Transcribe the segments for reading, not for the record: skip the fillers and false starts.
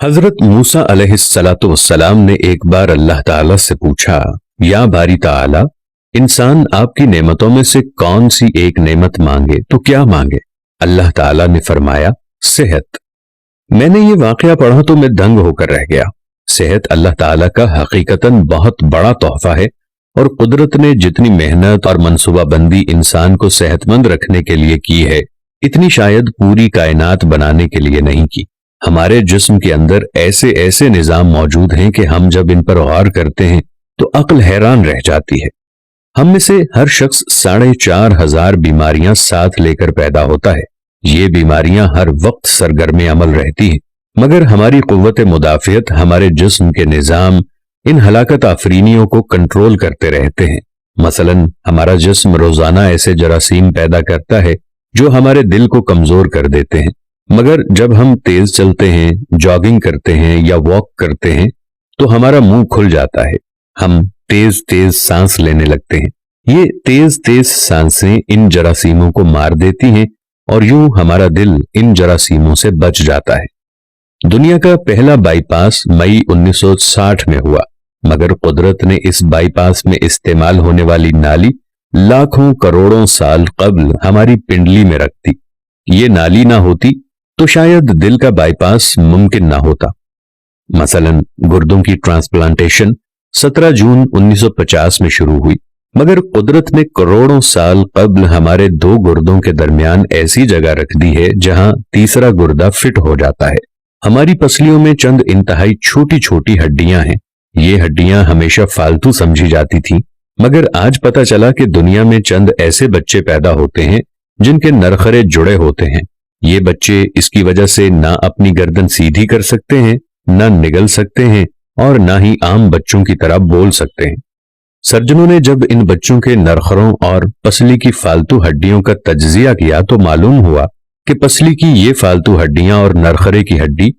حضرت موسیٰ علیہ السلام نے ایک بار اللہ تعالیٰ سے پوچھا، یا باری تعالیٰ، انسان آپ کی نعمتوں میں سے کون سی ایک نعمت مانگے تو کیا مانگے؟ اللہ تعالیٰ نے فرمایا، صحت۔ میں نے یہ واقعہ پڑھا تو میں دنگ ہو کر رہ گیا۔ صحت اللہ تعالیٰ کا حقیقتاً بہت بڑا تحفہ ہے، اور قدرت نے جتنی محنت اور منصوبہ بندی انسان کو صحت مند رکھنے کے لیے کی ہے، اتنی شاید پوری کائنات بنانے کے لیے نہیں کی۔ ہمارے جسم کے اندر ایسے ایسے نظام موجود ہیں کہ ہم جب ان پر غور کرتے ہیں تو عقل حیران رہ جاتی ہے۔ ہم میں سے ہر شخص 4,500 بیماریاں ساتھ لے کر پیدا ہوتا ہے۔ یہ بیماریاں ہر وقت سرگرم عمل رہتی ہیں، مگر ہماری قوت مدافعت، ہمارے جسم کے نظام ان ہلاکت آفرینیوں کو کنٹرول کرتے رہتے ہیں۔ مثلا ہمارا جسم روزانہ ایسے جراثیم پیدا کرتا ہے جو ہمارے دل کو کمزور کر دیتے ہیں، مگر جب ہم تیز چلتے ہیں، جاگنگ کرتے ہیں یا واک کرتے ہیں تو ہمارا منہ کھل جاتا ہے، ہم تیز تیز سانس لینے لگتے ہیں۔ یہ تیز تیز سانسیں ان جراثیموں کو مار دیتی ہیں اور یوں ہمارا دل ان جراثیموں سے بچ جاتا ہے۔ دنیا کا پہلا بائی پاس مئی 1960 میں ہوا، مگر قدرت نے اس بائی پاس میں استعمال ہونے والی نالی لاکھوں کروڑوں سال قبل ہماری پنڈلی میں رکھ دی۔ یہ نالی نہ ہوتی تو شاید دل کا بائی پاس ممکن نہ ہوتا۔ مثلا گردوں کی ٹرانسپلانٹیشن 17 جون 1950 میں شروع ہوئی، مگر قدرت نے کروڑوں سال قبل ہمارے 2 گردوں کے درمیان ایسی جگہ رکھ دی ہے جہاں تیسرا گردہ فٹ ہو جاتا ہے۔ ہماری پسلیوں میں چند انتہائی چھوٹی چھوٹی ہڈیاں ہیں۔ یہ ہڈیاں ہمیشہ فالتو سمجھی جاتی تھیں، مگر آج پتہ چلا کہ دنیا میں چند ایسے بچے پیدا ہوتے ہیں جن کے نرخرے جڑے ہوتے ہیں۔ یہ بچے اس کی وجہ سے نہ اپنی گردن سیدھی کر سکتے ہیں، نہ نگل سکتے ہیں، اور نہ ہی عام بچوں کی طرح بول سکتے ہیں۔ سرجنوں نے جب ان بچوں کے نرخروں اور پسلی کی فالتو ہڈیوں کا تجزیہ کیا تو معلوم ہوا کہ پسلی کی یہ فالتو ہڈیاں اور نرخرے کی ہڈی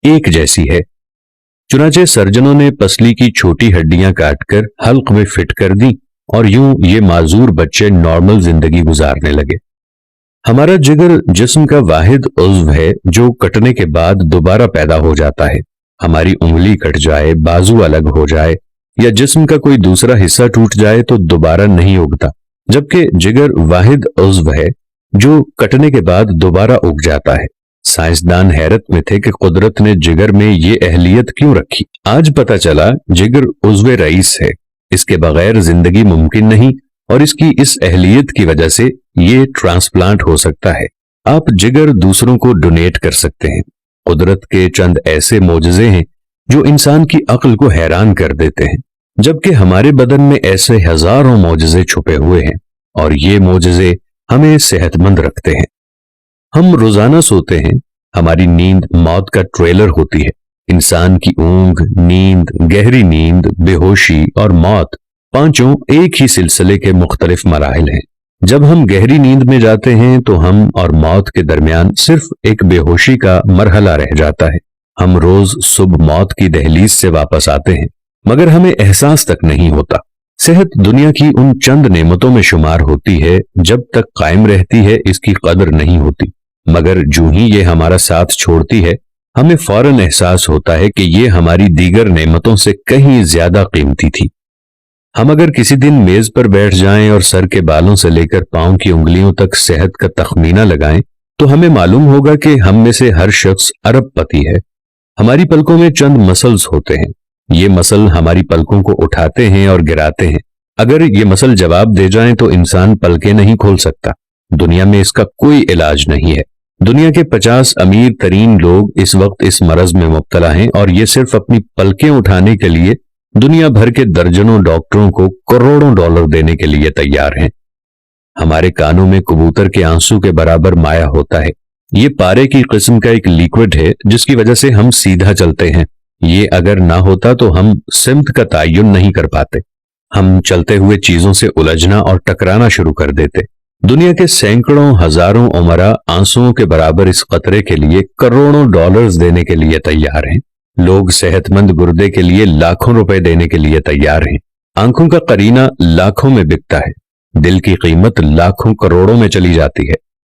ایک جیسی ہے۔ چنانچہ سرجنوں نے پسلی کی چھوٹی ہڈیاں کاٹ کر حلق میں فٹ کر دیں، اور یوں یہ معذور بچے نارمل زندگی گزارنے لگے۔ ہمارا جگر جسم کا واحد عضو ہے جو کٹنے کے بعد دوبارہ پیدا ہو جاتا ہے۔ ہماری انگلی کٹ جائے، بازو الگ ہو جائے یا جسم کا کوئی دوسرا حصہ ٹوٹ جائے تو دوبارہ نہیں اگتا، جبکہ جگر واحد عضو ہے جو کٹنے کے بعد دوبارہ اگ جاتا ہے۔ سائنسدان حیرت میں تھے کہ قدرت نے جگر میں یہ اہلیت کیوں رکھی۔ آج پتہ چلا جگر عضو رئیس ہے، اس کے بغیر زندگی ممکن نہیں، اور اس کی اس اہلیت کی وجہ سے یہ ٹرانسپلانٹ ہو سکتا ہے۔ آپ جگر دوسروں کو ڈونیٹ کر سکتے ہیں۔ قدرت کے چند ایسے معجزے ہیں جو انسان کی عقل کو حیران کر دیتے ہیں، جبکہ ہمارے بدن میں ایسے ہزاروں معجزے چھپے ہوئے ہیں، اور یہ معجزے ہمیں صحت مند رکھتے ہیں۔ ہم روزانہ سوتے ہیں، ہماری نیند موت کا ٹریلر ہوتی ہے۔ انسان کی اونگ، نیند، گہری نیند، بے ہوشی اور موت، پانچوں ایک ہی سلسلے کے مختلف مراحل ہیں۔ جب ہم گہری نیند میں جاتے ہیں تو ہم اور موت کے درمیان صرف ایک بے ہوشی کا مرحلہ رہ جاتا ہے۔ ہم روز صبح موت کی دہلیز سے واپس آتے ہیں، مگر ہمیں احساس تک نہیں ہوتا۔ صحت دنیا کی ان چند نعمتوں میں شمار ہوتی ہے، جب تک قائم رہتی ہے اس کی قدر نہیں ہوتی، مگر جو ہی یہ ہمارا ساتھ چھوڑتی ہے ہمیں فوراً احساس ہوتا ہے کہ یہ ہماری دیگر نعمتوں سے کہیں زیادہ قیمتی تھی۔ ہم اگر کسی دن میز پر بیٹھ جائیں اور سر کے بالوں سے لے کر پاؤں کی انگلیوں تک صحت کا تخمینہ لگائیں تو ہمیں معلوم ہوگا کہ ہم میں سے ہر شخص ارب پتی ہے۔ ہماری پلکوں میں چند مسلز ہوتے ہیں۔ یہ مسل ہماری پلکوں کو اٹھاتے ہیں اور گراتے ہیں۔ اگر یہ مسل جواب دے جائیں تو انسان پلکیں نہیں کھول سکتا۔ دنیا میں اس کا کوئی علاج نہیں ہے۔ دنیا کے 50 امیر ترین لوگ اس وقت اس مرض میں مبتلا ہیں، اور یہ صرف اپنی پلکیں اٹھانے کے لیے دنیا بھر کے درجنوں ڈاکٹروں کو کروڑوں ڈالر دینے کے لیے تیار ہیں۔ ہمارے کانوں میں کبوتر کے آنسو کے برابر مایع ہوتا ہے۔ یہ پارے کی قسم کا ایک لیکوڈ ہے جس کی وجہ سے ہم سیدھا چلتے ہیں۔ یہ اگر نہ ہوتا تو ہم سمت کا تعین نہیں کر پاتے۔ ہم چلتے ہوئے چیزوں سے الجھنا اور ٹکرانا شروع کر دیتے۔ دنیا کے سینکڑوں ہزاروں عمرا آنسوؤں کے برابر اس قطرے کے لیے کروڑوں ڈالرز دینے کے لیے تیار ہیں۔ لوگ صحت مند گردے کے لیے لاکھوں روپے دینے کے لیے تیار ہیں۔ آنکھوں کا قرینہ لاکھوں میں بکتا ہے۔ دل کی قیمت لاکھوں کروڑوں میں چلی جاتی ہے۔